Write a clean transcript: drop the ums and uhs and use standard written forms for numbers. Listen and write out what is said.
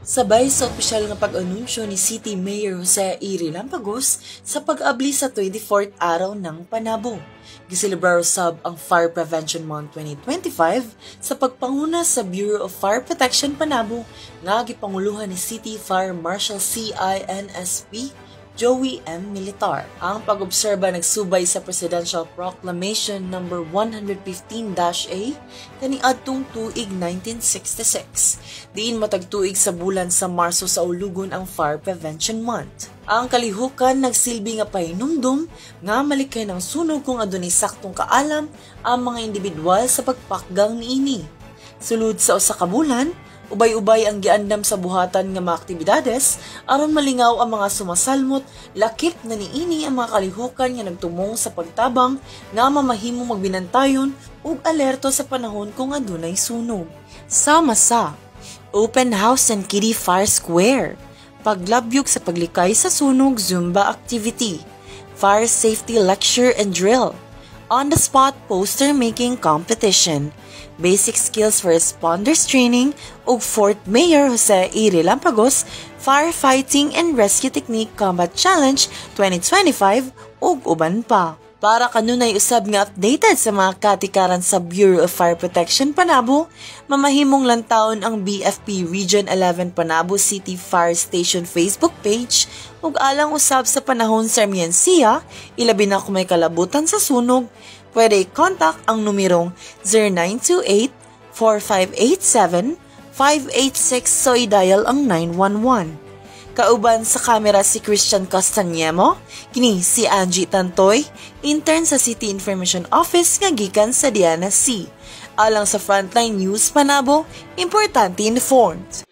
Sabay sa opisyal nga pag-anunsyo ni City Mayor Jose E. Relampagos sa pag-abli sa 24th araw ng Panabo. Giselebrar usab ang Fire Prevention Month 2025 sa pagpanguna sa Bureau of Fire Protection Panabo nga gipanguluhan ni City Fire Marshal CINSP Joey M. Militar. Ang pag-obserba nagsubay sa Presidential Proclamation No. 115-A kaniadtong tuig 1966. Diin matagtuig sa bulan sa Marso sa ulugon ang Fire Prevention Month. Ang kalihukan nagsilbi nga pahinumdum nga malikay ng sunog kung adunay saktong kaalam ang mga individual sa pagpakgang niini. Sulod sa usa ka bulan, ubay-ubay ang giandam sa buhatan nga mga aktibidades aron malingaw ang mga sumasalmot, lakip na niini ang mga kalihukan nga nagtumong sa pagtabang nga mamahimong magbinantayon ug alerto sa panahon kung adunay sunog. Sama sa Open House and Kiddie Fire Square, paglabyog sa paglikay sa sunog Zumba activity, Fire Safety Lecture and Drill, on-the-spot poster making competition, Basic Skills for Responders Training ug 4th Mayor Jose E. Relampagos Firefighting and Rescue Technique Combat Challenge 2025 ug uban pa. Para kanunay usab nga updated sa mga katikaran sa Bureau of Fire Protection Panabo, mamahimong lantawon ang BFP Region 11 Panabo City Fire Station Facebook page ug alang usab sa panahon sa emerhensiya, ilabi na kung may kalabutan sa sunog, pwede i-contact ang numerong 0928-4587-586 so i-dial ang 911. Kauban sa kamera si Christian Castanyemo, kini si Angie Tantoy, intern sa City Information Office nga gikan sa Diana C. Alang sa Frontline News Panabo, importante informed.